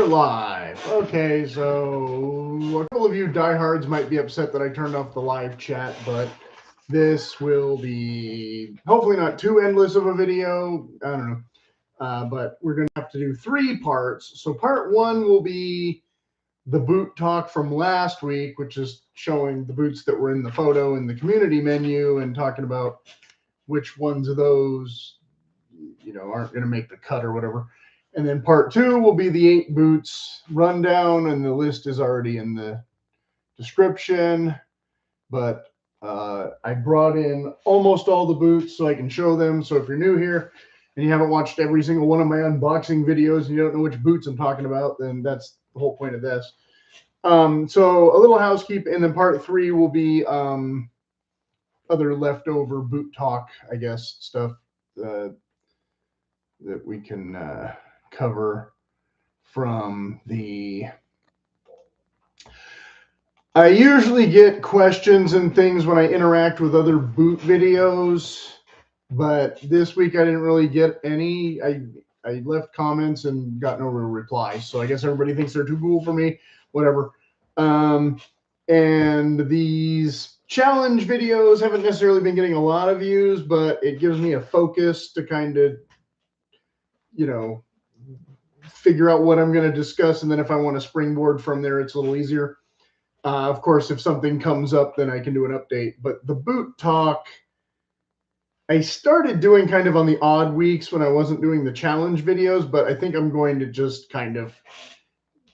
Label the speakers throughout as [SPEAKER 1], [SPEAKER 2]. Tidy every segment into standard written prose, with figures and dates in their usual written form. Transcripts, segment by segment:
[SPEAKER 1] we're live. Okay, so a couple of you diehards might be upset that I turned off the live chat, but this will be hopefully not too endless of a video. I don't know. But we're going to have to do 3 parts. So part 1 will be the boot talk from last week, which is showing the boots that were in the photo in the community menu and talking about which ones of those, aren't going to make the cut or whatever. And then part 2 will be the 8 boots rundown, and the list is already in the description. But I brought in almost all the boots so I can show them. So if you're new here and you haven't watched every single one of my unboxing videos and you don't know which boots I'm talking about, then that's the whole point of this. So a little housekeeping, and then part 3 will be other leftover boot talk, I guess, stuff that we can cover from the... I usually get questions and things when I interact with other boot videos, but this week I didn't really get any. I left comments and got no real replies, so I guess everybody thinks they're too cool for me, whatever. And these challenge videos haven't necessarily been getting a lot of views, but it gives me a focus to kind of, figure out what I'm going to discuss, and then if I want to springboard from there, it's a little easier. Of course, if something comes up, then I can do an update. But the boot talk, I started doing kind of on the odd weeks when I wasn't doing the challenge videos, but I think I'm going to just kind of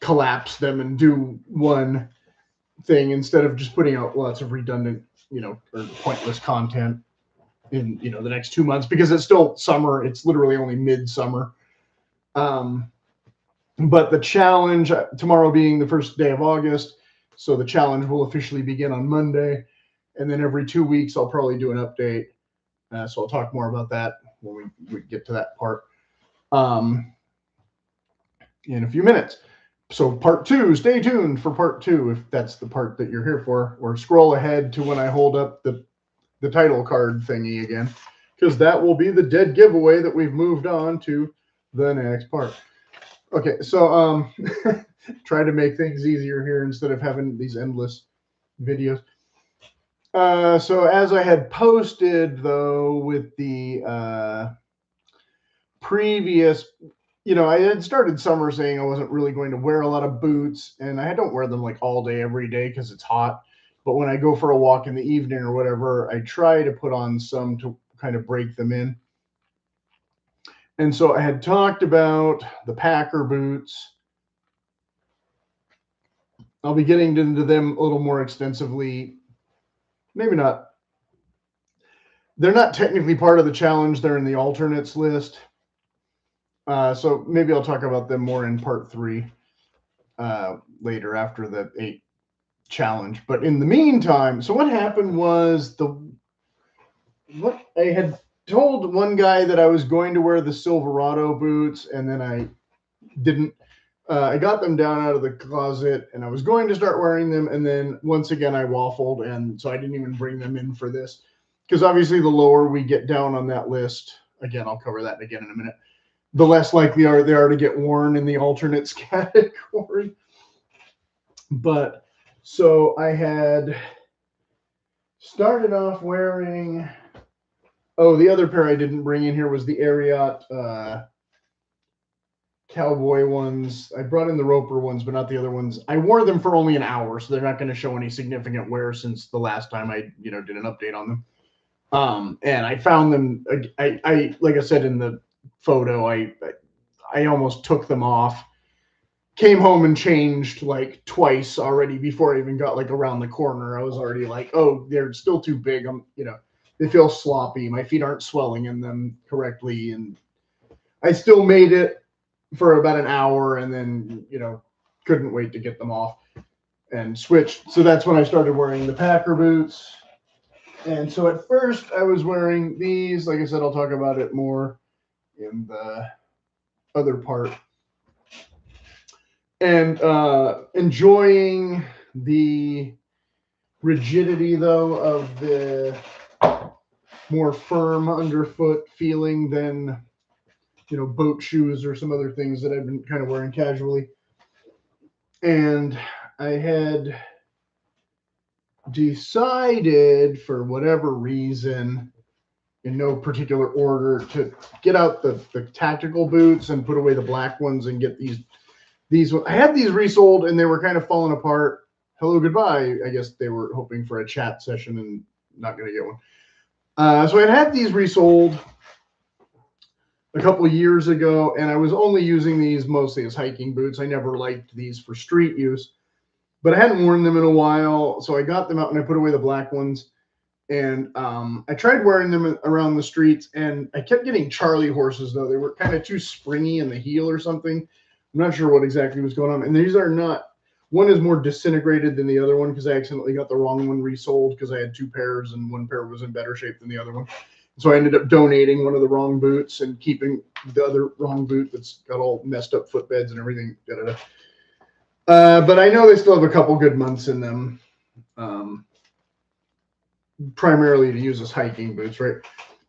[SPEAKER 1] collapse them and do one thing instead of just putting out lots of redundant, or pointless content in, the next 2 months, because it's still summer. It's literally only mid-summer. But the challenge, tomorrow being the first day of August, so the challenge will officially begin on Monday. And then every 2 weeks, I'll probably do an update. So I'll talk more about that when we get to that part in a few minutes. So part 2, stay tuned for part 2, if that's the part that you're here for, or scroll ahead to when I hold up the title card thingy again, because that will be the dead giveaway that we've moved on to the next part. Okay, so try to make things easier here instead of having these endless videos. So as I had posted, though, with the previous, I had started summer saying I wasn't really going to wear a lot of boots, and I don't wear them like all day, every day, because it's hot. But when I go for a walk in the evening or whatever, I try to put on some to kind of break them in. And so I had talked about the Packer boots. I'll be getting into them a little more extensively. Maybe not. They're not technically part of the challenge. They're in the alternates list. So maybe I'll talk about them more in part 3 later after the 8 challenge. But in the meantime, so what happened was what I had told one guy that I was going to wear the Silverado boots, and then I didn't. I got them down out of the closet, and I was going to start wearing them, and then once again I waffled, and so I didn't even bring them in for this, because obviously the lower we get down on that list, again, I'll cover that again in a minute, the less likely they are to get worn in the alternates category. But so I had started off wearing... Oh, the other pair I didn't bring in here was the ARE cowboy ones. I brought in the Roper ones, but not the other ones. I wore them for only an hour, so they're not going to show any significant wear since the last time I, did an update on them. And I found them. I like I said in the photo, I almost took them off. Came home and changed like twice already before I even got like around the corner. I was already like, oh, they're still too big. They feel sloppy. My feet aren't swelling in them correctly. And I still made it for about an hour and then, couldn't wait to get them off and switched. So that's when I started wearing the Packer boots. And so at first I was wearing these. Like I said, I'll talk about it more in the other part. And enjoying the rigidity, though, of the more firm underfoot feeling than, boat shoes or some other things that I've been kind of wearing casually. And I had decided, for whatever reason, in no particular order, to get out the tactical boots and put away the black ones and get these. I had these resold and they were kind of falling apart. Hello, goodbye. I guess they were hoping for a chat session and not going to get one. So I had these resold a couple of years ago, and I was only using these mostly as hiking boots. I never liked these for street use, but I hadn't worn them in a while, so I got them out and I put away the black ones. And I tried wearing them around the streets, and I kept getting Charlie horses, though. They were kind of too springy in the heel or something. I'm not sure what exactly was going on. And these are not, one is more disintegrated than the other one because I accidentally got the wrong one resold because I had two pairs and one pair was in better shape than the other one. So I ended up donating one of the wrong boots and keeping the other wrong boot that's got all messed up footbeds and everything. But I know they still have a couple good months in them. Primarily to use as hiking boots, right?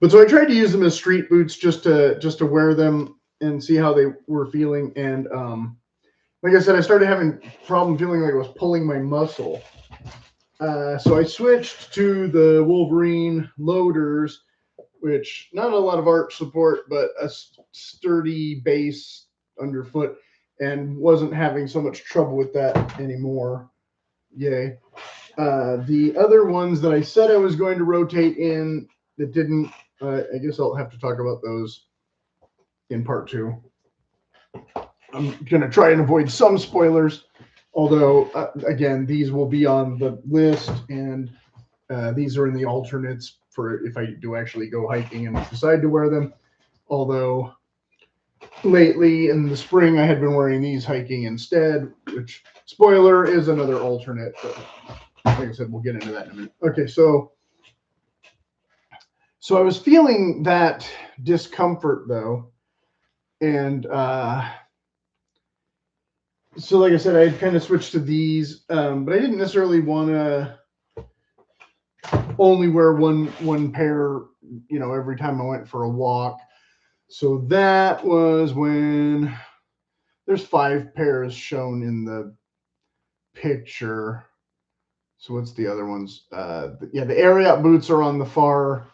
[SPEAKER 1] But so I tried to use them as street boots just to wear them and see how they were feeling. And like I said, I started having a problem feeling like I was pulling my muscle. So I switched to the Wolverine loaders, which not a lot of arch support, but a sturdy base underfoot, and wasn't having so much trouble with that anymore. Yay. The other ones that I said I was going to rotate in that didn't, I guess I'll have to talk about those in part 2. I'm going to try and avoid some spoilers, although, again, these will be on the list, and these are in the alternates for if I do actually go hiking and decide to wear them. Although lately in the spring, I had been wearing these hiking instead, which, spoiler, is another alternate. But like I said, we'll get into that in a minute. Okay, so I was feeling that discomfort, though. And so like I said, I had kind of switched to these, but I didn't necessarily want to only wear one pair, you know, every time I went for a walk. So that was when there's 5 pairs shown in the picture. So what's the other ones? Yeah, the ARE boots are on the far,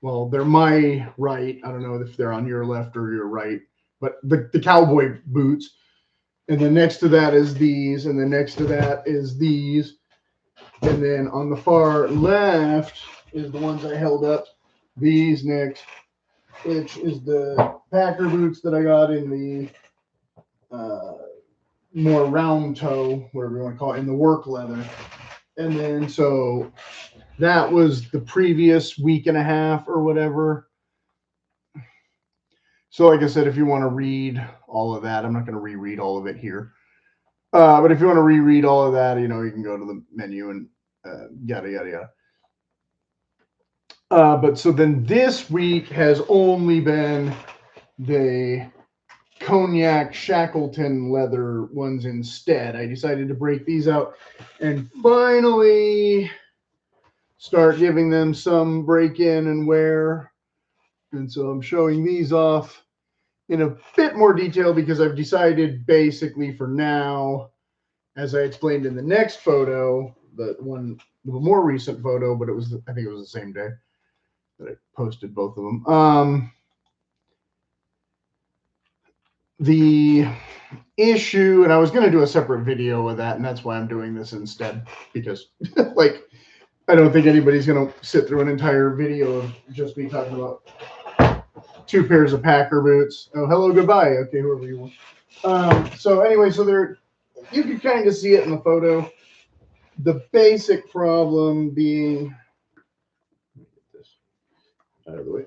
[SPEAKER 1] well, they're my right. I don't know if they're on your left or your right, but the cowboy boots. And then next to that is these, and then next to that is these. And then on the far left is the ones I held up, these next, which is the Packer boots that I got in the more round toe, whatever you want to call it, in the work leather. And then so that was the previous week and a half or whatever. So like I said, if you want to read all of that, I'm not going to reread all of it here. But if you want to reread all of that, you know, you can go to the menu and yada, yada, yada. But so then this week has only been the cognac Shackleton leather ones instead. I decided to break these out and finally start giving them some break in and wear. And so I'm showing these off in a bit more detail because I've decided basically for now, as I explained in the next photo, the more recent photo, but I think it was the same day that I posted both of them. The issue, and I was going to do a separate video of that, and that's why I'm doing this instead, because like, I don't think anybody's going to sit through an entire video of just me talking about 2 pairs of Packer boots. Oh, hello, goodbye. Okay, whoever you want. So anyway, so you can kind of see it in the photo. The basic problem being, let me get this out of the way.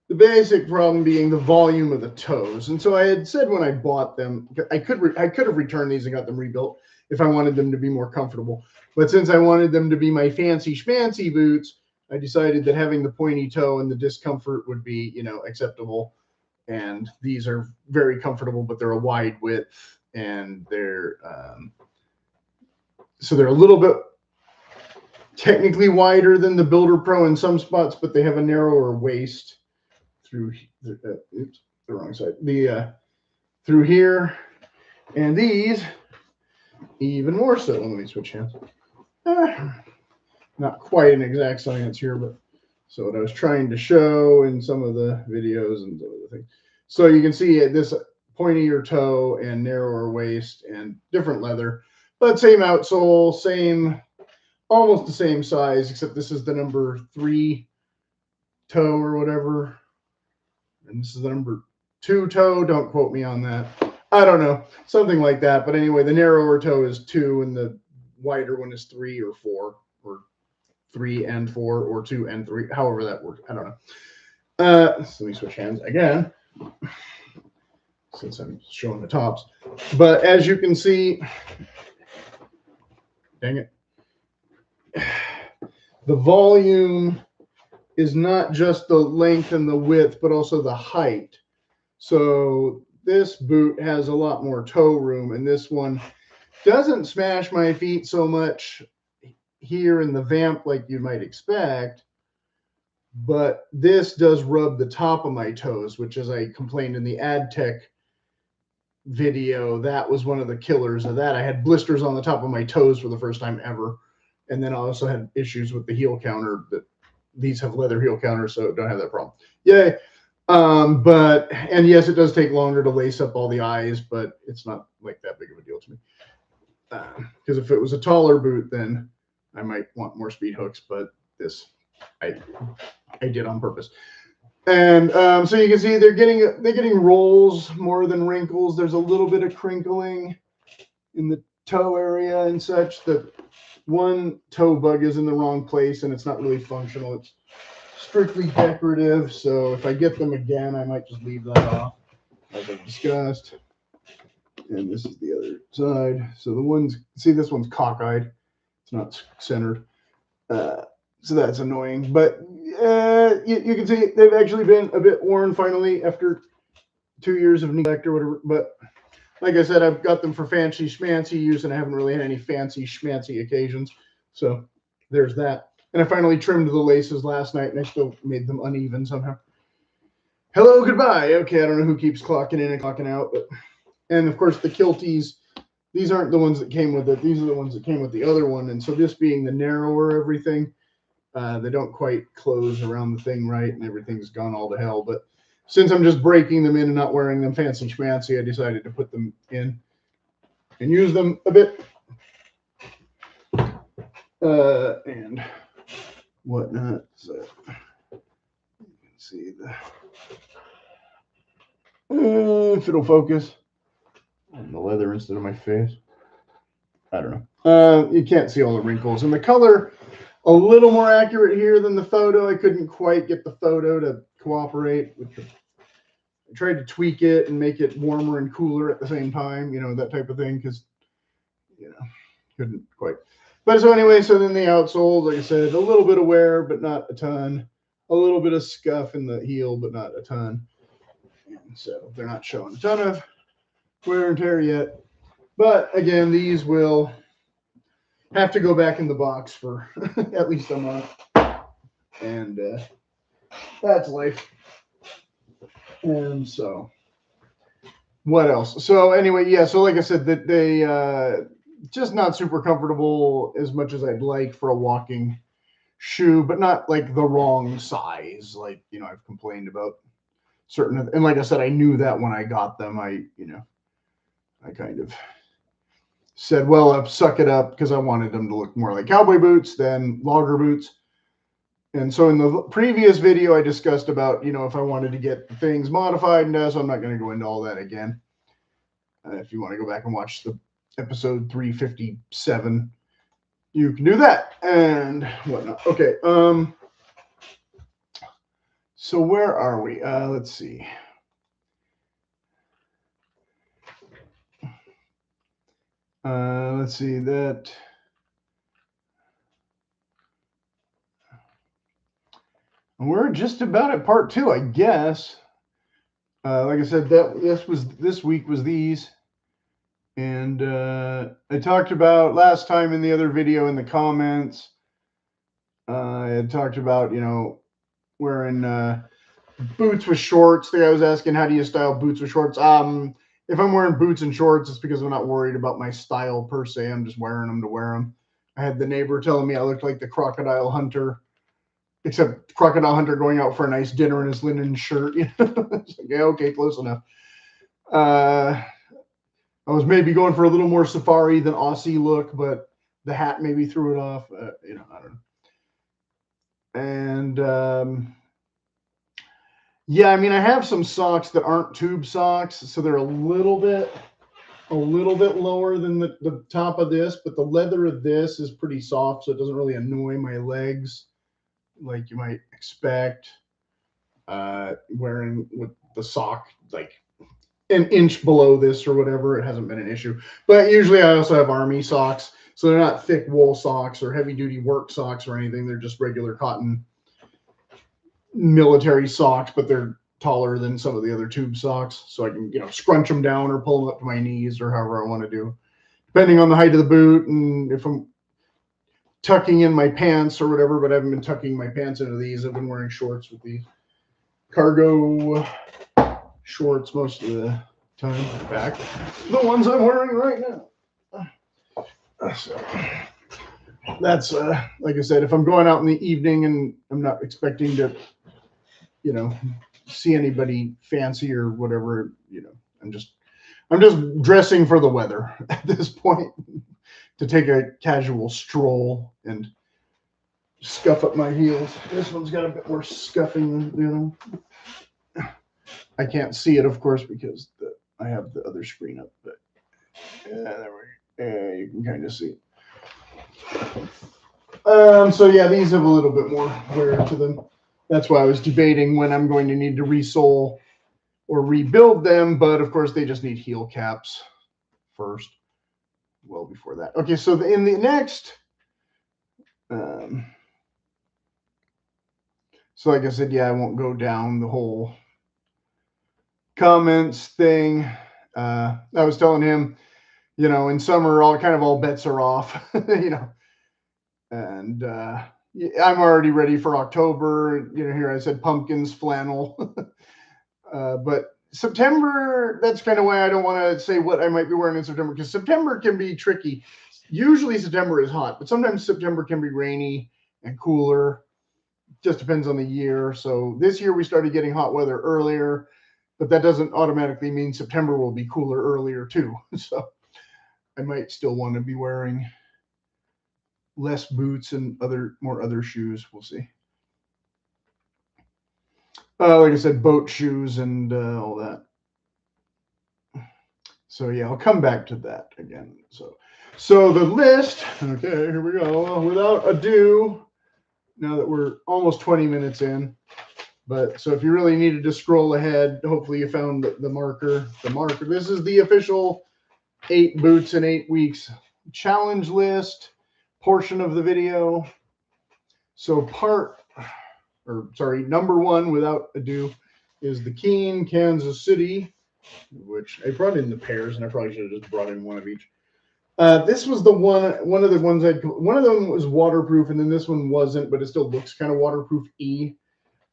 [SPEAKER 1] The basic problem being the volume of the toes. And so I had said when I bought them, I could have returned these and got them rebuilt if I wanted them to be more comfortable. But since I wanted them to be my fancy schmancy boots, I decided that having the pointy toe and the discomfort would be, you know, acceptable. And these are very comfortable, but they're a wide width, and they're so they're a little bit technically wider than the Builder Pro in some spots, but they have a narrower waist through oops, the wrong side. Through here, and these even more so. Let me switch hands. Not quite an exact science here, but so what I was trying to show in some of the videos and some of the things. So you can see this pointier toe and narrower waist and different leather, but same outsole, same, almost the same size, except this is the number 3 toe or whatever. And this is the number 2 toe. Don't quote me on that. I don't know. Something like that. But anyway, the narrower toe is 2 and the wider one is 3 or 4 or 3 and 4 or 2 and 3. However that works. I don't know. So let me switch hands again since I'm showing the tops. But as you can see, dang it, the volume is not just the length and the width, but also the height. So this boot has a lot more toe room, and this one doesn't smash my feet so much here in the vamp like you might expect, but this does rub the top of my toes, which, as I complained in the ad tech video, that was one of the killers of that. I had blisters on the top of my toes for the first time ever, and then I also had issues with the heel counter. That these have leather heel counters, so don't have that problem. Yay. And yes, it does take longer to lace up all the eyes, but it's not like that big of a deal to me. Because if it was a taller boot, then I might want more speed hooks, but this I did on purpose. And so you can see they're getting rolls more than wrinkles. There's a little bit of crinkling in the toe area and such. That one toe bug is in the wrong place and it's not really functional. It's strictly decorative. So if I get them again, I might just leave that off, as I've discussed. And this is the other side. So the ones, see, this one's cockeyed. It's not centered. So that's annoying. But you can see they've actually been a bit worn finally after 2 years of neglect or whatever. But like I said, I've got them for fancy schmancy use, and I haven't really had any fancy schmancy occasions. So there's that. And I finally trimmed the laces last night, and I still made them uneven somehow. Hello, goodbye. Okay, I don't know who keeps clocking in and clocking out, but and of course the kilties, these aren't the ones that came with it. These are the ones that came with the other one. And so this being the narrower everything, they don't quite close around the thing right, and everything's gone all to hell. But since I'm just breaking them in and not wearing them fancy schmancy, I decided to put them in and use them a bit. And whatnot. So you can see if it'll focus on the leather instead of my face. I don't know. You can't see all the wrinkles. And the color, a little more accurate here than the photo. I couldn't quite get the photo to cooperate with the, I tried to tweak it and make it warmer and cooler at the same time, you know, that type of thing, because, you know, couldn't quite. But so anyway, so then the outsole, like I said, a little bit of wear, but not a ton. A little bit of scuff in the heel, but not a ton. And so they're not showing a ton of wear and tear yet. But again, these will have to go back in the box for at least a month. And that's life. And so what else? So anyway, yeah, so like I said, that they just not super comfortable as much as I'd like for a walking shoe, but not like the wrong size. Like, you know, I've complained about certain, and like I said, I knew that when I got them. I kind of said, well, I'll suck it up, because I wanted them to look more like cowboy boots than logger boots. And so in the previous video, I discussed about, you know, if I wanted to get things modified, and so I'm not going to go into all that again. If you want to go back and watch the episode 357, you can do that and whatnot. Okay. So where are we? Let's see. Let's see that. We're just about at part 2, I guess. Like I said, this week was these. And I talked about last time in the other video in the comments, I had talked about, you know, wearing boots with shorts. The guy was asking, how do you style boots with shorts? if I'm wearing boots and shorts, it's because I'm not worried about my style per se. I'm just wearing them to wear them. I had the neighbor telling me I looked like the crocodile hunter, except crocodile hunter going out for a nice dinner in his linen shirt. You know? It's like, yeah, okay, close enough. I was maybe going for a little more safari than Aussie look, but the hat maybe threw it off. You know, I don't know. And yeah, I mean, I have some socks that aren't tube socks, so they're a little bit lower than the top of this, but the leather of this is pretty soft, so it doesn't really annoy my legs like you might expect. Wearing with the sock like an inch below this or whatever, it hasn't been an issue. But usually I also have army socks, so they're not thick wool socks or heavy duty work socks or anything. They're just regular cotton military socks, but they're taller than some of the other tube socks, so I can, you know, scrunch them down or pull them up to my knees or however I want to do, depending on the height of the boot and if I'm tucking in my pants or whatever. But I haven't been tucking my pants into these. I've been wearing shorts with these cargo shorts most of the time. In fact, the ones I'm wearing right now. So that's like I said, if I'm going out in the evening and I'm not expecting to, you know, see anybody fancy or whatever, you know, I'm just dressing for the weather at this point, to take a casual stroll and scuff up my heels. This one's got a bit more scuffing than the other one. I can't see it, of course, because I have the other screen up, but there you can kind of see it. So yeah, these have a little bit more wear to them. That's why I was debating when I'm going to need to resole or rebuild them, but of course they just need heel caps first, well before that. Okay, so in the next, so like I said, yeah, I won't go down the whole comments thing. I was telling him, you know, in summer, all bets are off, you know, and I'm already ready for October. You know, here I said pumpkins, flannel, but September, that's kind of why I don't want to say what I might be wearing in September, because September can be tricky. Usually September is hot, but sometimes September can be rainy and cooler. Just depends on the year. So this year we started getting hot weather earlier, but that doesn't automatically mean September will be cooler earlier too. So I might still want to be wearing less boots and more other shoes. We'll see. Like I said, boat shoes and all that. So yeah, I'll come back to that again. So the list, okay, here we go. Without ado, now that we're almost 20 minutes in, but so if you really needed to scroll ahead, hopefully you found the marker. The marker. This is the official 8 boots in 8 weeks challenge list portion of the video. So number 1, without ado, is the Keene, Kansas City, which I brought in the pairs, and I probably should have just brought in one of each. This was the one of the ones one of them was waterproof, and then this one wasn't, but it still looks kind of waterproof-y.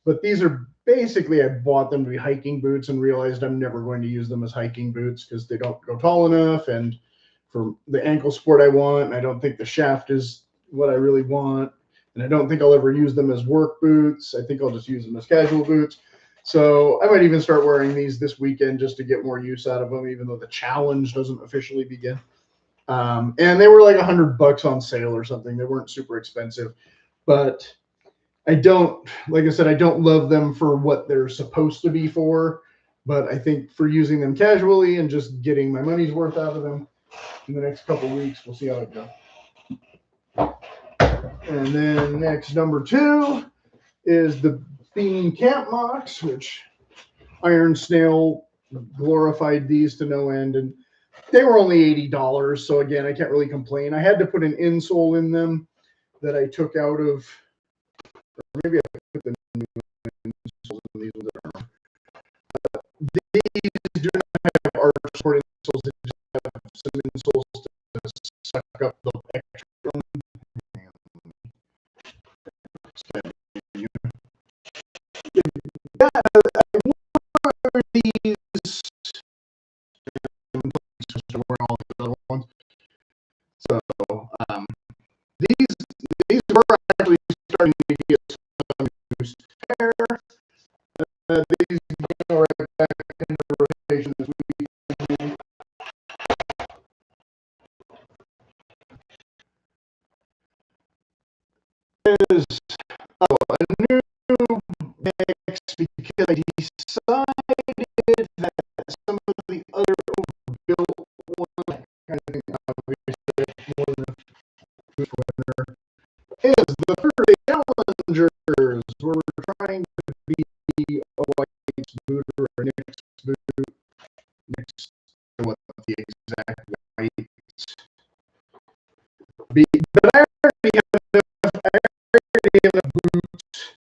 [SPEAKER 1] But these are basically, I bought them to be hiking boots and realized I'm never going to use them as hiking boots because they don't go tall enough, and for the ankle sport I want, and I don't think the shaft is what I really want, and I don't think I'll ever use them as work boots. I think I'll just use them as casual boots. So I might even start wearing these this weekend just to get more use out of them, even though the challenge doesn't officially begin. And they were like $100 on sale or something. They weren't super expensive, but I don't love them for what they're supposed to be for, but I think for using them casually and just getting my money's worth out of them in the next couple weeks, we'll see how it goes. And then next, number 2 is the Bean Camp Mocs, which Iron Snail glorified these to no end, and they were only $80. So again, I can't really complain. I had to put an insole in them that I took out of, or maybe I put the new insoles in these ones. These do not have arch support insoles. They just have some insoles to suck up the extra. Yeah, I wore these These go right back into rotation this week. Is a new mix because I decided that some of the other overbuilt ones, I think obviously more than this winner, is the Thursday Challengers, where we're trying to be a white boot or a Nicks boot. Nicks, what the exact white be, but I already have enough boots.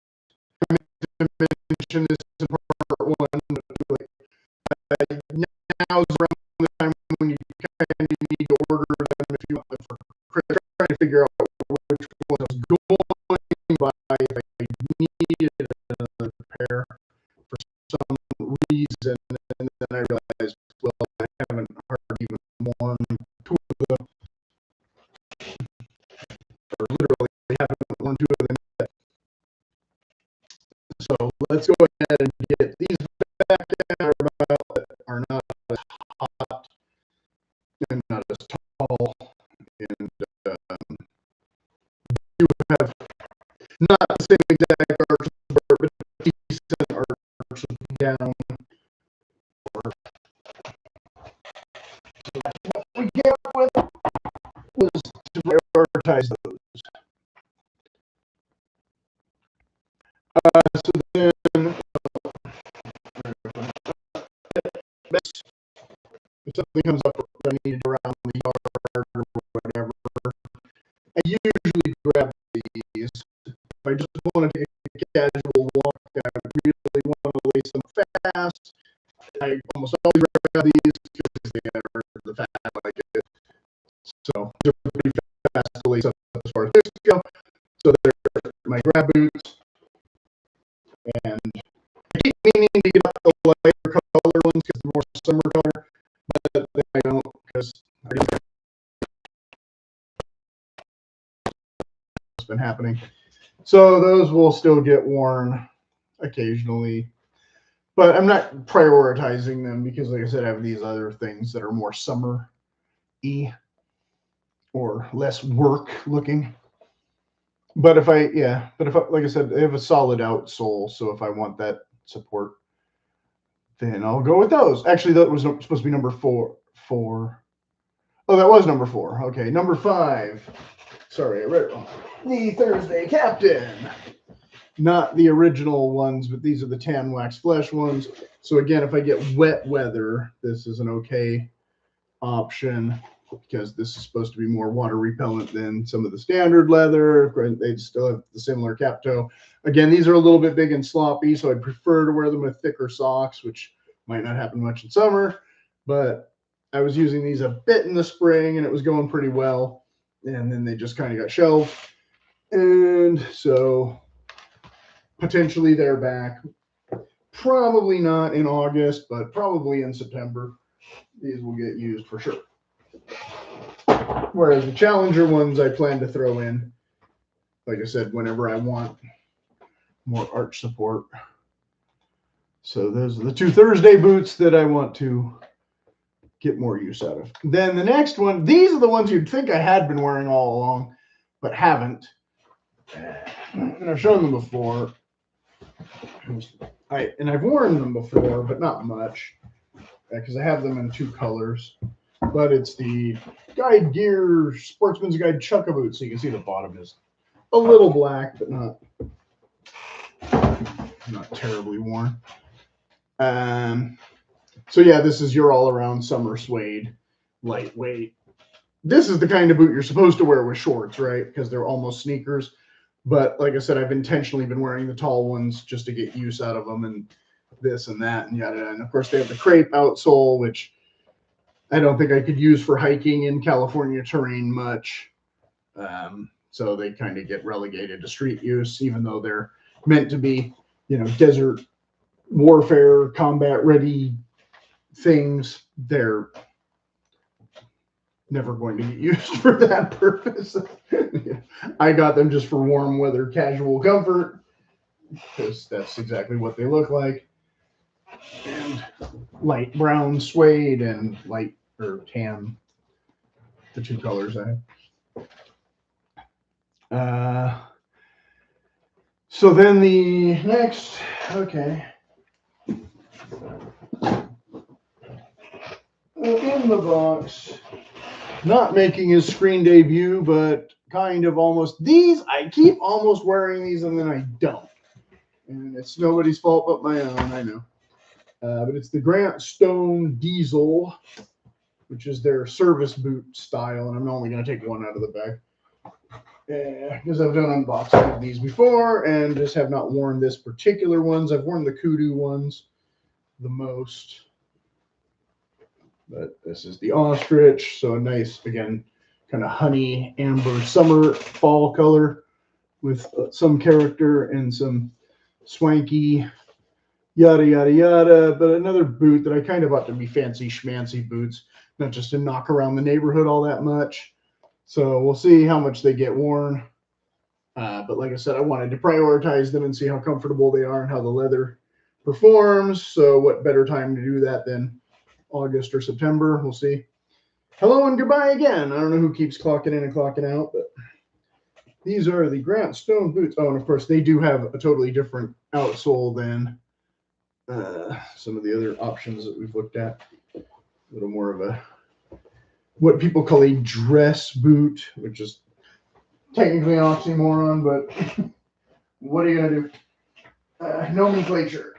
[SPEAKER 1] I meant to mention this in part one, but now's around the time when you kind of need to order them if you want them for Christmas. Trying to figure out which one I was going by if I needed another pair for some reason, and then I realized, well, I haven't hardly even worn two of them, or literally haven't worn two of them yet. So let's go ahead and get these back down, are not as hot and not as tall, and you have not the same exact arch support, but decent arch down. So that's what we came up with, was to prioritize those. So then, if something comes up I need around the yard or whatever, I usually grab these. If I just want to take a casual walk, I really want to lace them fast, I almost always grab these because they are the fat like it. So they're pretty fast to lace up as far as this go. So they're my grab boots. And I keep meaning to get out the lighter color ones because they're more summer color, but I don't because what's been happening. So those will still get worn occasionally, but I'm not prioritizing them because, like I said, I have these other things that are more summer-y or less work looking. But if I, like I said, they have a solid outsole, so if I want that support, then I'll go with those. Actually, that was supposed to be number four. Oh, that was number 4. Okay, number 5. Sorry, I read it wrong. The Thursday Captain. Not the original ones, but these are the tan wax flesh ones. So again, if I get wet weather, this is an okay option, because this is supposed to be more water repellent than some of the standard leather. They still have the similar cap toe. Again, these are a little bit big and sloppy, so I'd prefer to wear them with thicker socks, which might not happen much in summer, but I was using these a bit in the spring and it was going pretty well, and then they just kind of got shelved, and so potentially they're back. Probably not in August, but probably in September. These will get used for sure. Whereas the Challenger ones I plan to throw in, like I said, whenever I want more arch support. So those are the 2 Thursday boots that I want to get more use out of. Then the next one, these are the ones you'd think I had been wearing all along, but haven't. And I've shown them before. And I've worn them before, but not much, because I have them in 2 colors. But it's the Guide Gear Sportsman's Guide CHUKKA boots. So you can see the bottom is a little black, but not terribly worn. So yeah, this is your all-around summer suede, lightweight. This is the kind of boot you're supposed to wear with shorts, right? Because they're almost sneakers. But like I said, I've intentionally been wearing the tall ones just to get use out of them, and this and that and yada. And of course, they have the crepe outsole, which I don't think I could use for hiking in California terrain much. So they kind of get relegated to street use, even though they're meant to be, desert warfare, combat ready things. They're never going to get used for that purpose. I got them just for warm weather, casual comfort, because that's exactly what they look like. and light brown suede and light or tan, the two colors I have. So then the next, okay. In the box, not making his screen debut, but kind of almost. These, I keep almost wearing these and then I don't. And it's nobody's fault but my own, I know. But it's the Grant Stone Diesel, which is their service boot style, and I'm only going to take one out of the bag. Because I've done unboxing of these before and just have not worn this particular ones. I've worn the Kudu ones the most. But this is the Ostrich, so a nice, again, kind of honey, amber, summer, fall color with some character and some swanky, yada, yada, yada. But another boot that I kind of ought to be fancy schmancy boots, not just to knock around the neighborhood all that much. So we'll see how much they get worn. But like I said, I wanted to prioritize them and see how comfortable they are and how the leather performs. So what better time to do that than August or September? We'll see. Hello and goodbye again. I don't know who keeps clocking in and clocking out, but these are the Grant Stone boots. Oh, and of course, they do have a totally different outsole than some of the other options that we've looked at. A little more of a, what people call a dress boot, which is technically an oxymoron, but what are you going to do? Nomenclature.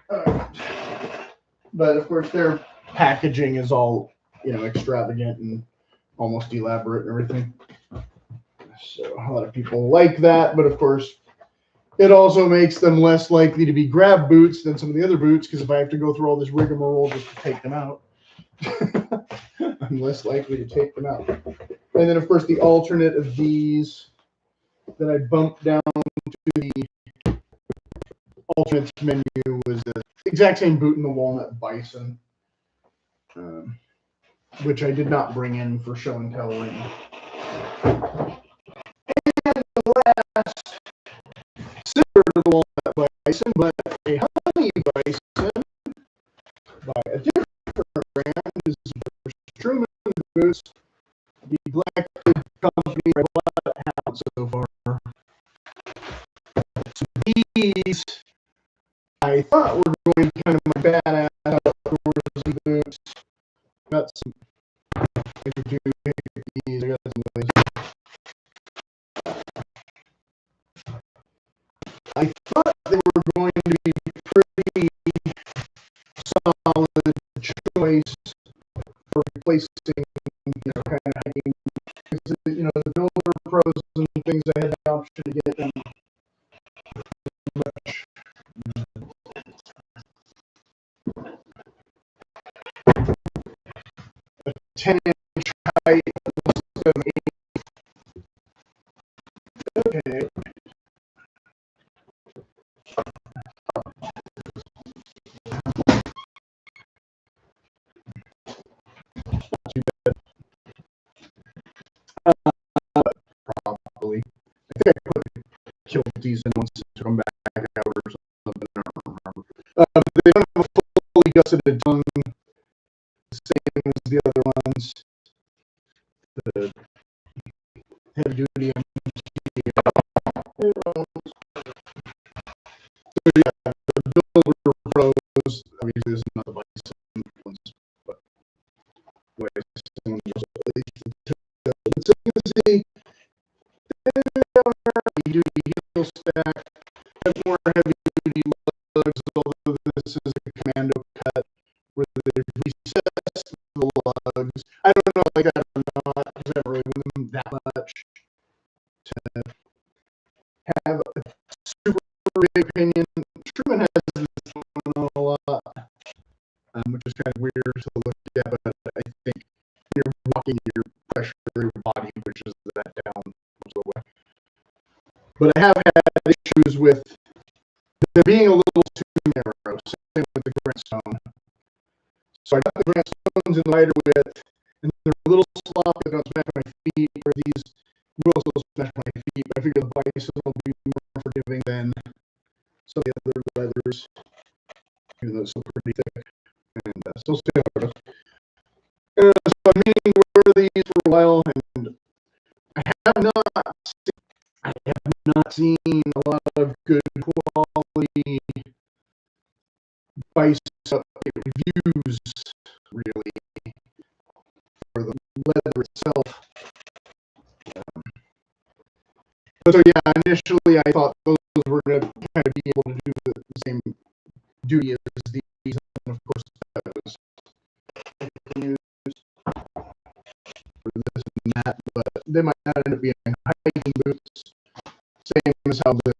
[SPEAKER 1] But of course, their packaging is all, you know, extravagant and almost elaborate and everything. So a lot of people like that, but of course, it also makes them less likely to be grab boots than some of the other boots, because if I have to go through all this rigmarole just to take them out, I'm less likely to take them out. And then, of course, the alternate of these that I bumped down to the alternate menu was the exact same boot in the Walnut Bison, which I did not bring in for show and tell right now. And the last, similar to the Walnut Bison, but a honey bison by a different brand, is Truman boots. The Black company I bought out so far. So these, I thought were going to be kind of my badass outdoorsy boots. Got some. I could do these. I got some of these. I thought they were going to be pretty solid choice for replacing, you know, kind of hiking. You know, the Builder Pros and things, I had the option to get them much. 10-inch height instead of 8. Okay. Not too bad. Probably. I think I killed these in once and took them back out or something. I don't remember. They don't have a fully gusseted tongue, the same as the other ones. The heavy duty MTO. So yeah, the Builder Pros, obviously this is not the Bison ones, but Bison was at least so you can see heavy duty heel stack, has more heavy duty lugs, although this is a commando cut where they recessed the lugs. I don't know if I got it or not, because I haven't really worn them that much to have a super big opinion. Truman has this one a lot, which is kind of weird to look at, but I think when you're walking, your pressure your body pushes that down most of the way. But I have had issues with them being a little too narrow, same with the Grant Stone. So I got the Grant Stones in lighter width, and they're a little sloppy, they don't smash my feet, or these will still smash my feet, but I figure the Bison will be more forgiving than some of the other leathers, even though it's still pretty thick. still see how it goes. So I'm meaning to wear these for a while, and I have not seen a lot of good quality Bison reviews, really, for the leather itself. But so yeah, initially I thought those were going to kind of be able to do the same duty as these, and of course that was used for this and that, but they might not end up being hiking boots. Same as how the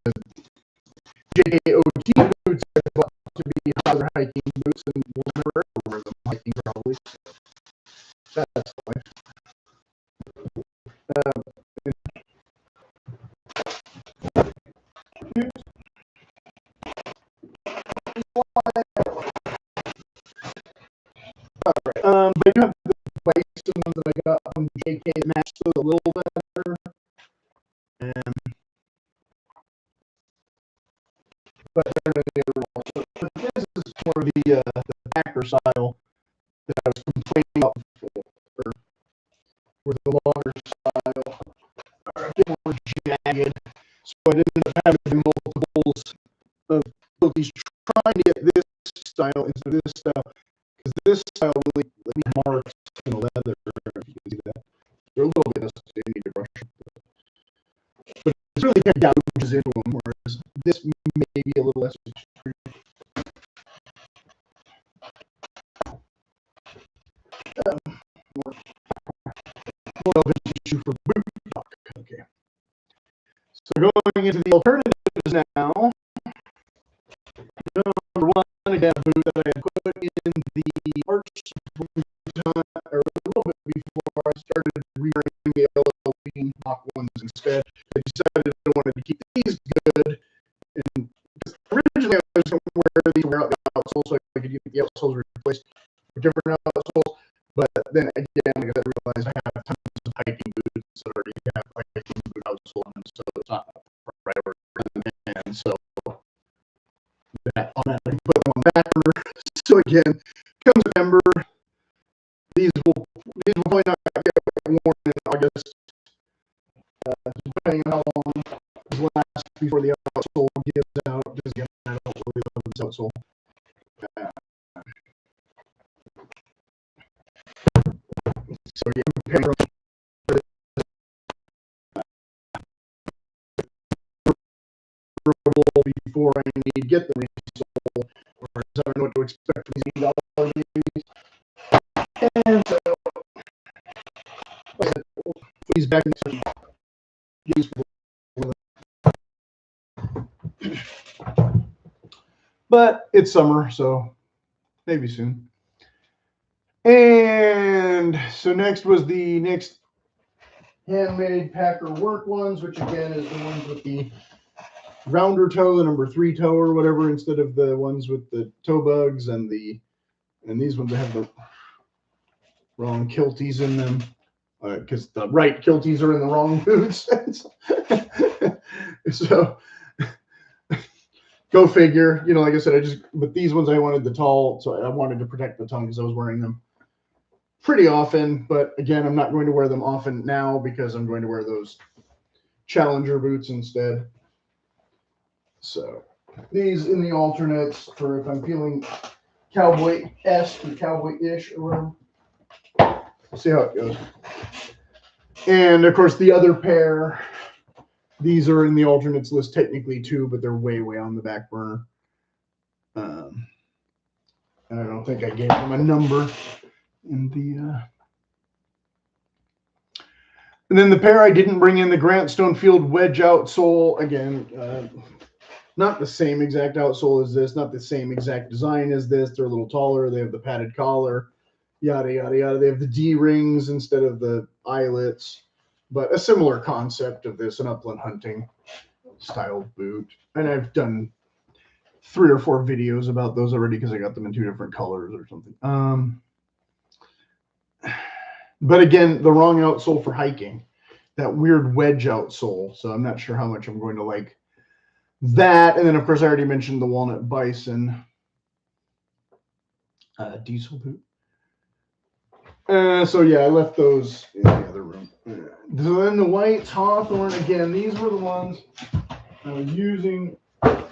[SPEAKER 1] JKOT boots are thought to be other hiking boots, and we'll never ever wear them hiking probably. That's the life. But I do have the Bison ones that I got from JK that match those a little better. But they're the other ones. But this is for the Packer style that I was complaining about before, or the longer style, are a bit more jagged. So I didn't end up having multiples of these, trying to get this style instead of this style, because this style really marks in the leather, if you can see that. They're a little bit, they need to brush. But it's really kind of gouges into them, whereas this may be a little less extreme. More of an issue for boot talk. Okay. So going into the alternatives now. Number one, again, a boot that I had put in the arch or a little bit before I started rewearing the LL Bean Camp Moc ones instead. I decided I wanted to keep these good. And originally I was going to wear out the outsole so I could get the outsoles replaced with different outsoles. But then again, like I realized I have tons of hiking boots that already have hiking boot outsole on them, so it's not a priority. And so that automatically put them on back order. So again, come September, these will probably not get worn in August, depending on how long this lasts before the outsole gives out. Because again, I don't really love this outsole. So yeah, before I need to get the resole, or I don't know what to expect from these $8. And so please back in useful. But it's summer, so maybe soon. And so next was the Nicks Handmade Packer work ones, which again is the ones with the rounder toe, the number 3 toe or whatever, instead of the ones with the toe bugs, and these ones that have the wrong kilties in them, because the right kilties are in the wrong boots. So go figure. You know, like I said, but these ones I wanted the tall, so I wanted to protect the tongue because I was wearing them pretty often. But again, I'm not going to wear them often now because I'm going to wear those Challenger boots instead. So these in the alternates for if I'm feeling cowboy-esque or cowboy-ish or whatever. We'll see how it goes. And of course, the other pair, these are in the alternates list technically too, but they're way, way on the back burner. And I don't think I gave them a number in the. And then the pair I didn't bring in, the Grant Stonefield Wedge outsole. Again, not the same exact outsole as this, not the same exact design as this. They're a little taller. They have the padded collar, yada, yada, yada. They have the D-rings instead of the eyelets, but a similar concept of this, an upland hunting style boot. And I've done 3 or 4 videos about those already because I got them in 2 different colors or something. But again, the wrong outsole for hiking, that weird wedge outsole. So I'm not sure how much I'm going to like that. And then, of course, I already mentioned the Walnut Bison. diesel boot. So yeah, I left those in the other room. So then the whites, Hathorn, again, these were the ones I was using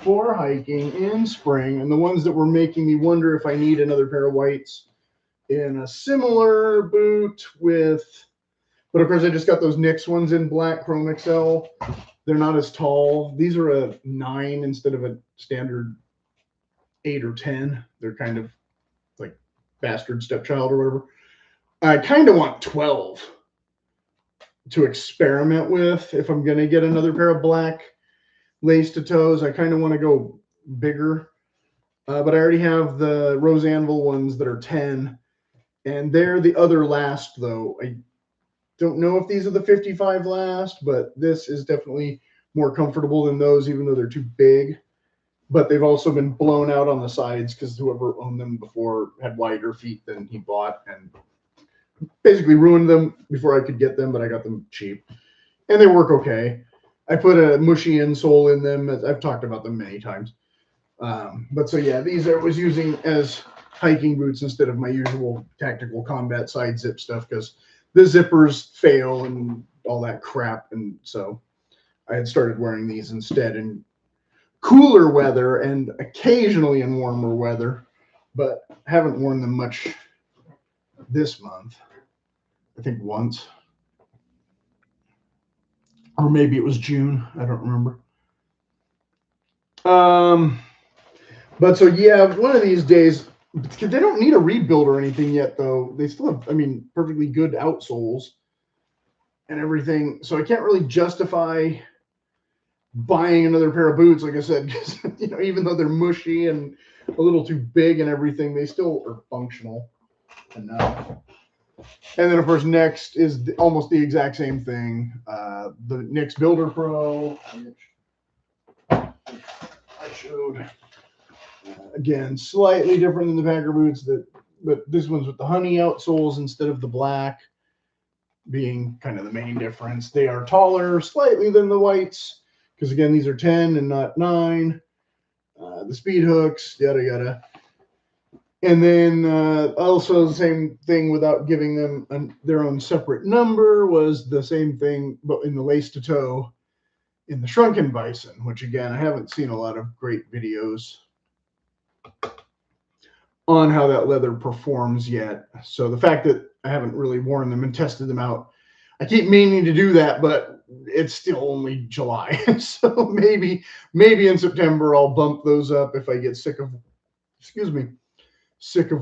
[SPEAKER 1] for hiking in spring, and the ones that were making me wonder if I need another pair of whites in a similar boot with, but of course I just got those Nicks ones in black Chrome XL. They're not as tall. These are a 9 instead of a standard 8 or 10. They're kind of like bastard stepchild or whatever. I kind of want 12 to experiment with if I'm going to get another pair of black lace to toes. I kind of want to go bigger, but I already have the Rose Anvil ones that are 10, and they're the other last though. I don't know if these are the 55 last, but this is definitely more comfortable than those, even though they're too big. But they've also been blown out on the sides because whoever owned them before had wider feet than he bought, and basically ruined them before I could get them, but I got them cheap. And they work okay. I put a mushy insole in them. I've talked about them many times. But so yeah, these I was using as hiking boots instead of my usual tactical combat side zip stuff because the zippers fail and all that crap. And so I had started wearing these instead in cooler weather and occasionally in warmer weather, but haven't worn them much this month. I think once, or maybe it was June. I don't remember. But so yeah, one of these days, they don't need a rebuild or anything yet, though. They still have, I mean, perfectly good outsoles and everything. So I can't really justify buying another pair of boots, like I said, because you know, even though they're mushy and a little too big and everything, they still are functional enough. And then, of course, next is almost the exact same thing. The Nicks Builder Pro, which I showed. Again, slightly different than the Packer boots, but this one's with the honey outsoles instead of the black, being kind of the main difference. They are taller slightly than the whites, because, again, these are 10 and not 9. The speed hooks, yada, yada. And then also the same thing without giving them their own separate number was the same thing, but in the lace to toe in the shrunken Bison, which again, I haven't seen a lot of great videos on how that leather performs yet. So the fact that I haven't really worn them and tested them out, I keep meaning to do that, but it's still only July. So maybe in September I'll bump those up if I get sick of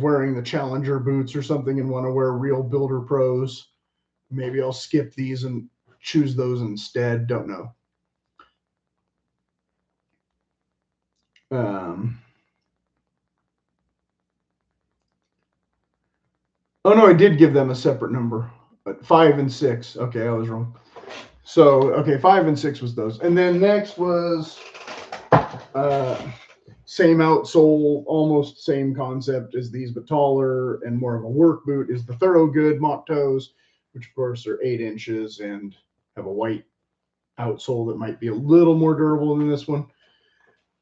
[SPEAKER 1] wearing the Challenger boots or something and want to wear real Builder Pros. Maybe I'll skip these and choose those instead. Don't know. Oh no, I did give them a separate number, but 5 and 6. Okay, I was wrong. So okay, 5 and 6 was those, and then next was same outsole, almost same concept as these, but taller and more of a work boot is the Thorogood Moc toes, which of course are 8 inches and have a white outsole that might be a little more durable than this one,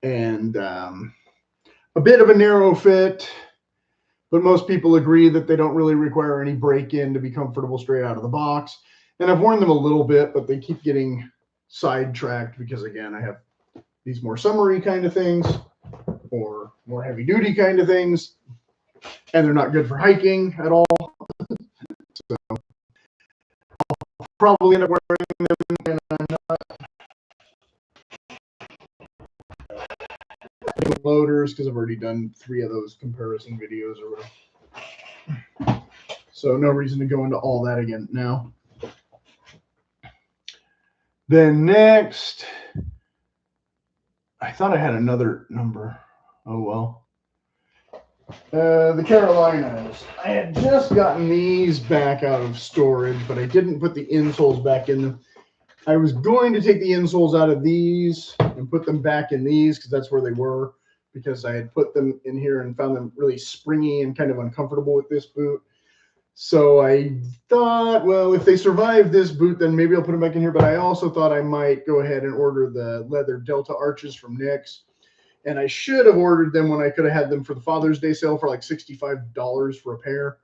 [SPEAKER 1] and a bit of a narrow fit. But most people agree that they don't really require any break-in to be comfortable straight out of the box. And I've worn them a little bit, but they keep getting sidetracked because, again, I have these more summery kind of things or more heavy-duty kind of things, and they're not good for hiking at all. So I'll probably end up wearing them and loaders because I've already done 3 of those comparison videos or whatever. So no reason to go into all that again now. Then next, I thought I had another number. Oh well. The Carolinas. I had just gotten these back out of storage, but I didn't put the insoles back in them. I was going to take the insoles out of these and put them back in these because that's where they were, because I had put them in here and found them really springy and kind of uncomfortable with this boot. So I thought, well, if they survive this boot, then maybe I'll put them back in here. But I also thought I might go ahead and order the leather Delta arches from Nicks And I should have ordered them when I could have had them for the Father's Day sale for like $65 for a pair.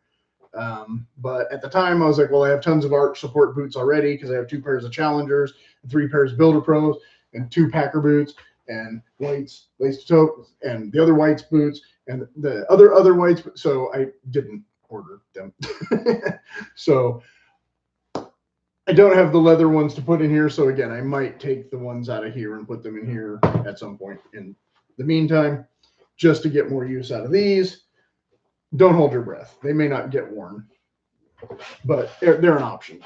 [SPEAKER 1] But at the time I was like, well, I have tons of Arch support boots already because I have 2 pairs of Challengers, 3 pairs of Builder Pros, and 2 Packer boots, and Whites, lace toe, and the other Whites boots, and the other Whites. So I didn't order them. So I don't have the leather ones to put in here. So again, I might take the ones out of here and put them in here at some point in the meantime, just to get more use out of these. Don't hold your breath. They may not get worn, but they're an option.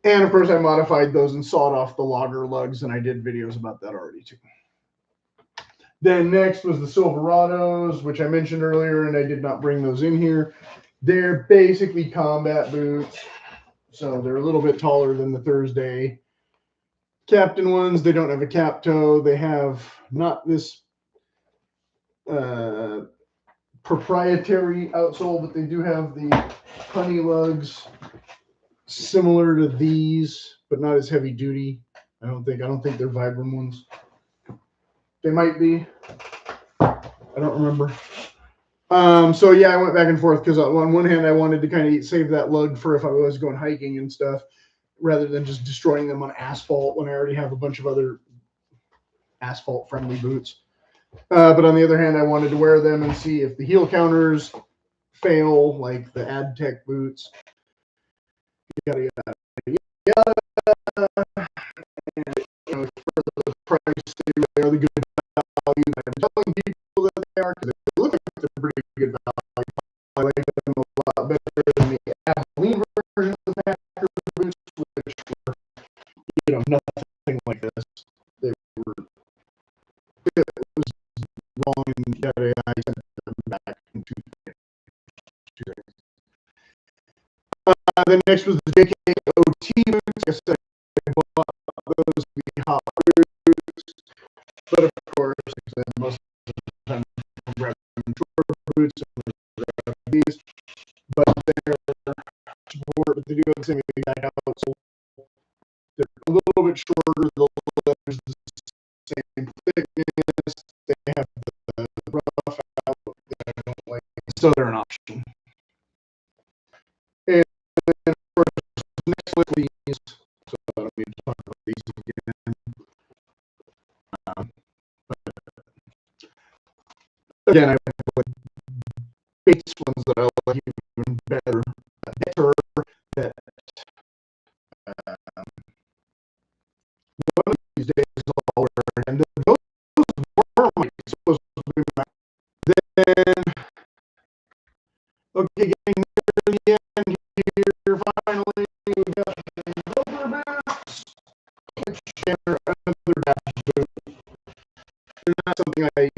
[SPEAKER 1] And of course, I modified those and sawed off the logger lugs, and I did videos about that already too. Then next was the Silverados, which I mentioned earlier, and I did not bring those in here. They're basically combat boots, so they're a little bit taller than the Thursday Captain ones. They don't have a cap toe. They have not this proprietary outsole, but they do have the honey lugs similar to these, but not as heavy duty. I don't think they're Vibram ones. They might be. I don't remember. So yeah, I went back and forth because on one hand I wanted to kind of save that lug for if I was going hiking and stuff, rather than just destroying them on asphalt when I already have a bunch of other asphalt-friendly boots. But on the other hand, I wanted to wear them and see if the heel counters fail, like the AdTech boots. Yada, yada, yada. And, you know, for the price, they are the good value. I'm telling people that they are because they look like they're pretty good value. I like them a lot better than the Athorn version of the Packer boots, which were, you know, nothing like this. They were, it was wrong, and yada, I sent them back in 2 days. Then next was the JKOT boots. Like I said, I bought those to be hot boots, but of course, most of the time I'm grabbing short boots and these, but they're support. They do have the same exact outsole. They're a little bit shorter. The leather's the same thickness. They have the rough out that I don't like, so they're an option. And then, of course, next with these, so I don't need to talk about these again. But again, I have like base ones that I like even better, that one of these days I'll wear, and those were my supposed to be my. Then, okay, getting near the end here, finally, we got the Rover boots, which are another batch boot. They're not something I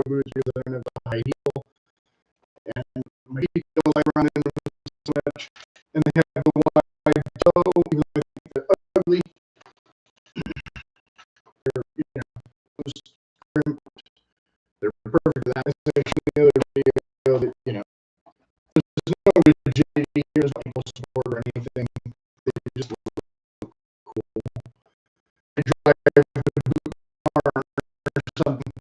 [SPEAKER 1] boots because I don't have the high heel, and my feet don't like running so much, and they have the wide toe, even though I think they're ugly. They're, you know, just crimped. They're perfect for that. It's actually the other video that, you know, there's no rigidity here, there's no ankle support or anything. They just look cool. I drive a boot car or something.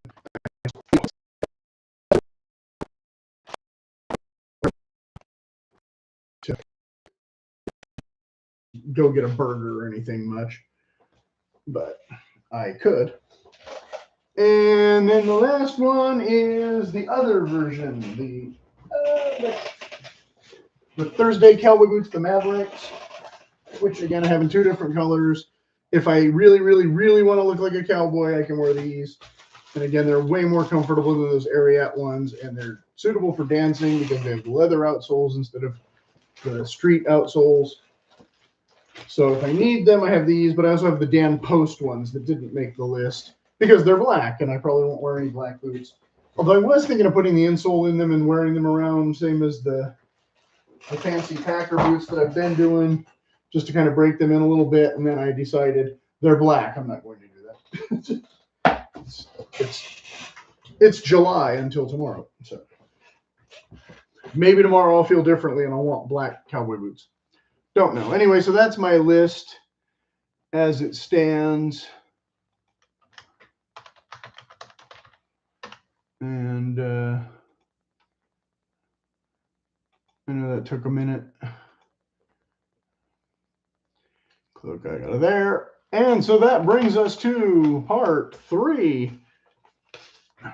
[SPEAKER 1] Go get a burger or anything much, but I could. And then the last one is the other version, the Thursday cowboy boots, the Mavericks, which again I have in 2 different colors. If I really, really, really want to look like a cowboy, I can wear these. And again, they're way more comfortable than those Ariat ones, and they're suitable for dancing because they have leather outsoles instead of the street outsoles. So if I need them, I have these, but I also have the Dan Post ones that didn't make the list because they're black, and I probably won't wear any black boots. Although I was thinking of putting the insole in them and wearing them around, same as the fancy Packer boots that I've been doing, just to kind of break them in a little bit, and then I decided they're black. I'm not going to do that. It's July until tomorrow, so maybe tomorrow I'll feel differently and I'll want black cowboy boots. Don't know. Anyway, so that's my list. as it stands. And I know that took a minute. Click out of there. And so that brings us to part 3. I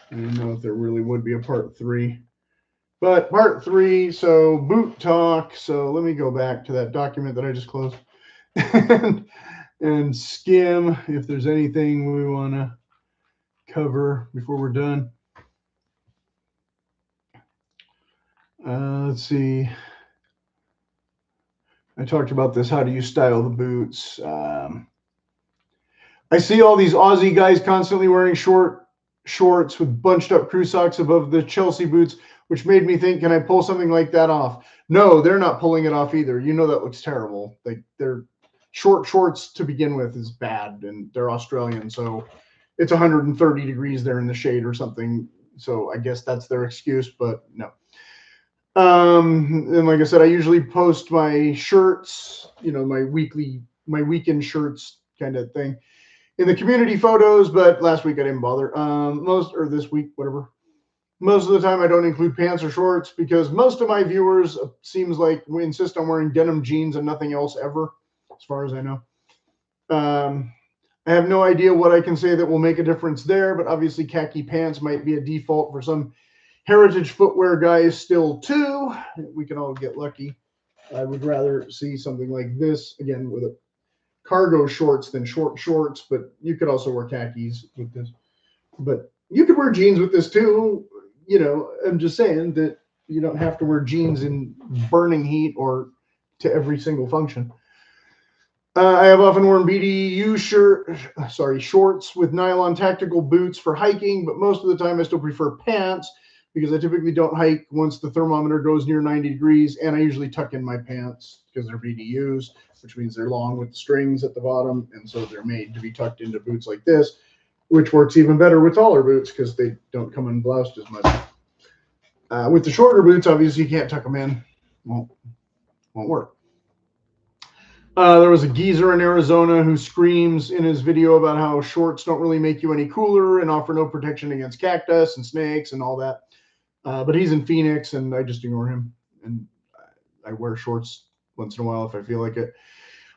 [SPEAKER 1] don't know if there really would be a part 3. But part 3, so boot talk. So let me go back to that document that I just closed and skim if there's anything we want to cover before we're done. Let's see. I talked about this. How do you style the boots? I see all these Aussie guys constantly wearing shorts with bunched up crew socks above the Chelsea boots, which made me think, can I pull something like that off? No, they're not pulling it off either. You know that looks terrible. Like, they're short shorts to begin with is bad, and they're Australian, so it's 130 degrees there in the shade or something. So I guess that's their excuse, but no. And like I said, I usually post my shirts, you know, my weekend shirts kind of thing in the community photos, but last week I didn't bother. Or this week, whatever. Most of the time I don't include pants or shorts because most of my viewers seems like we insist on wearing denim jeans and nothing else ever, as far as I know. I have no idea what I can say that will make a difference there, but obviously khaki pants might be a default for some heritage footwear guys still too. We can all get lucky. I would rather see something like this, again, with a cargo shorts than short shorts, but you could also wear khakis with this. But you could wear jeans with this too. You know, I'm just saying that you don't have to wear jeans in burning heat or to every single function. I have often worn BDU shorts with nylon tactical boots for hiking, but most of the time I still prefer pants because I typically don't hike once the thermometer goes near 90 degrees, and I usually tuck in my pants because they're BDUs, which means they're long with the strings at the bottom, and so they're made to be tucked into boots like this, which works even better with taller boots because they don't come unbloused as much. With the shorter boots, obviously you can't tuck them in. Won't work. There was a geezer in Arizona who screams in his video about how shorts don't really make you any cooler and offer no protection against cactus and snakes and all that. But he's in Phoenix, and I just ignore him. And I wear shorts once in a while if I feel like it.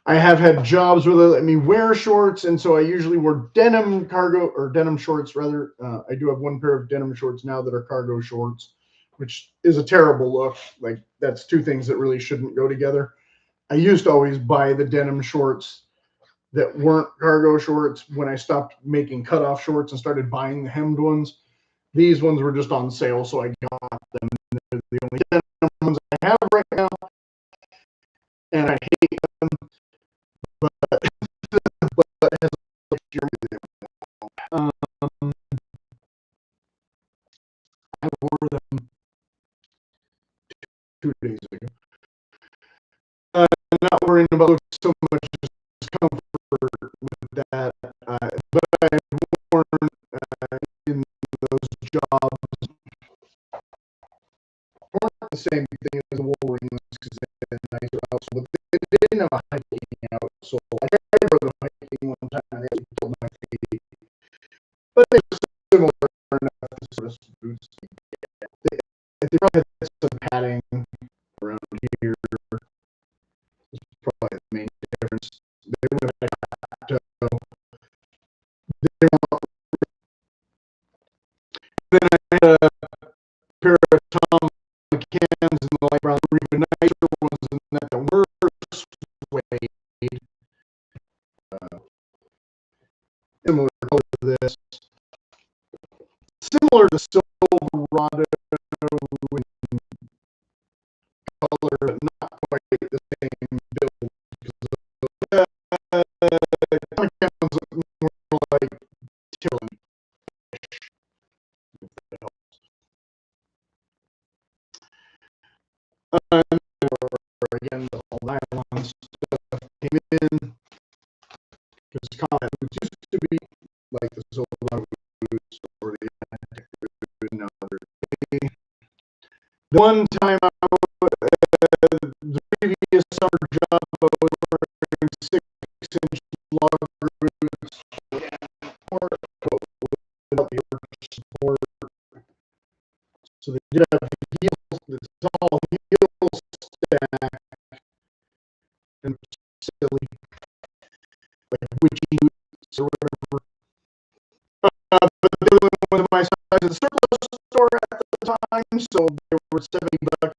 [SPEAKER 1] I have had jobs where they let me wear shorts, and so I usually wear denim shorts, rather. I do have one pair of denim shorts now that are cargo shorts, which is a terrible look. Like, that's two things that really shouldn't go together. I used to always buy the denim shorts that weren't cargo shorts when I stopped making cutoff shorts and started buying the hemmed ones. These ones were just on sale, so I got them. They're the only denim ones I have right now, and I hate them. But I wore them 2 days ago. Not worrying about looks so much as comfort with that, but I've worn in those jobs weren't the same thing as the Wolverine ones because they had a nicer outsole, but they didn't have a hiking outsole. I tried to wear them hiking one time and they killed my feet, but they were similar enough to sort of boots. They probably had some padding around here. Probably the main difference. They would have had to, then I had a pair of Tom McCanns in the light brown, even nicer ones than that were suede. Similar color to this. Similar to Silverado in color, but not quite the same build. McCanns look more like Tilly. Again, the whole nylon stuff came in because combat boots used to be like the Silverado boots or the now they're the one time the previous summer job I was wearing 6 the surplus store at the time, so they were $70.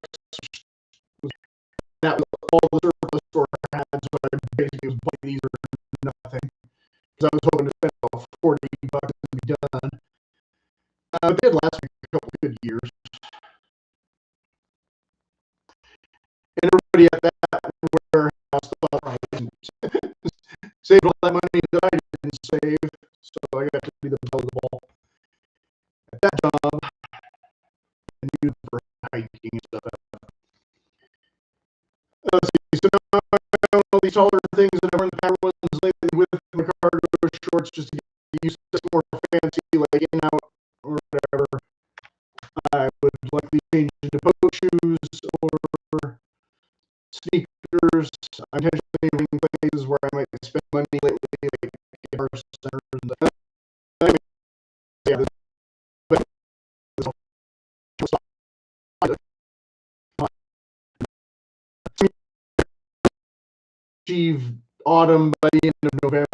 [SPEAKER 1] That was all the surplus store had, so I basically was buying these or nothing. Because I was hoping to spend about $40 and be done. It did last me a couple good years. And everybody at that warehouse thought I saved all that money that I didn't save, so I got to be the belle of the ball at that job and use it for hiking and stuff. Let's see, so now I own all these taller things that I wear in the pattern ones lately with my cargo shorts just to get used to more fancy, like in out or whatever. I would likely change into boat shoes or sneakers. I'm intentionally avoiding places where I might spend money lately, like guitar centers and that. Yeah, but achieve autumn by the end of November,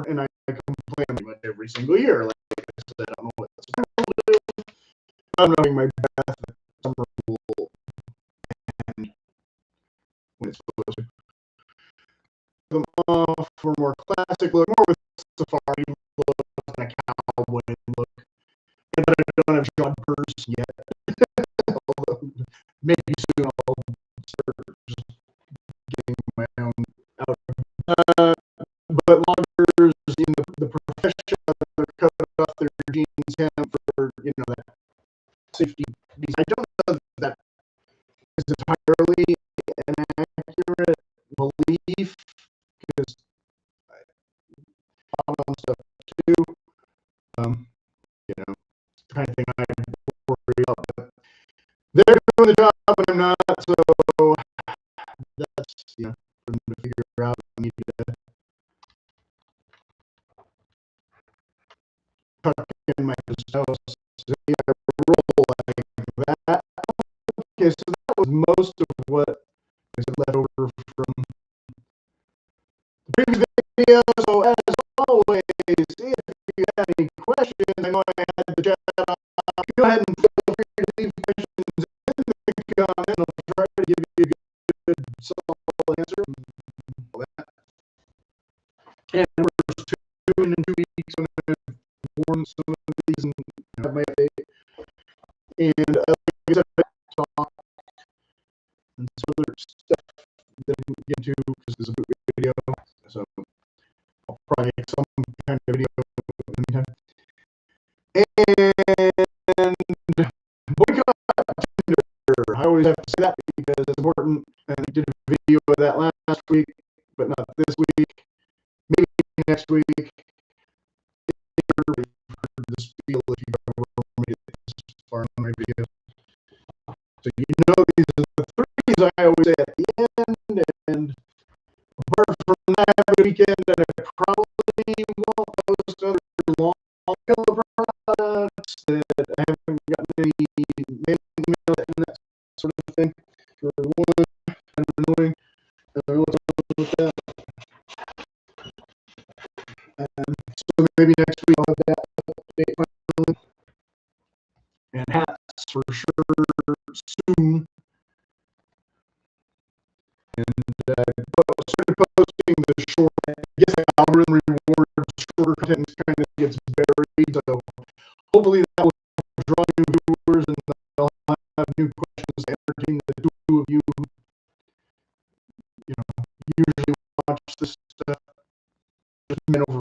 [SPEAKER 1] and I complain pretty much every single year. Like I said, I don't know what the summer will do. I'm knowing my path that summer will end when it's supposed to. Them off for more classic look, more with safari look and a cowboy look. And I don't have jumpers yet. Although maybe soon I'll start just getting my own out. But loggers in the profession, they're cut off their jeans hem for that safety. I don't know that is entirely an accurate belief because I on stuff too. It's the kind of thing I worry about. But they're doing the job, but I'm not. So that's for them to figure out. I need to tuck in my house. So roll like that. Okay, so that was most of what is left over from the previous video. So as always, if you have any questions, I know I had the chat on. Go ahead and feel free to leave questions in the comment. I'll try to give you a good solid answer. And we're in 2 weeks when I've worn some of these and have my update. And like I said, I talk and some other stuff that I didn't get into because there's a boot video. So I'll probably make some kind of video in the meantime. And boycott Tinder. I always have to say that because it's important. And I did a video of that last week, but not this week. Maybe next week. You've heard the spiel if you've ever made it this far in my videos. So these are the threes I always say at the end. And apart from that, have a good weekend. And I probably won't post other long products that I haven't gotten any email and that sort of thing. For one, kind of annoying. With that. So maybe next week I'll have that update finally. And hats for sure soon. And started posting the short. I guess the algorithm rewards shorter content kind of gets buried. So hopefully that will draw new viewers and I'll have new questions to entertain the two of you who usually watch this stuff. There's been over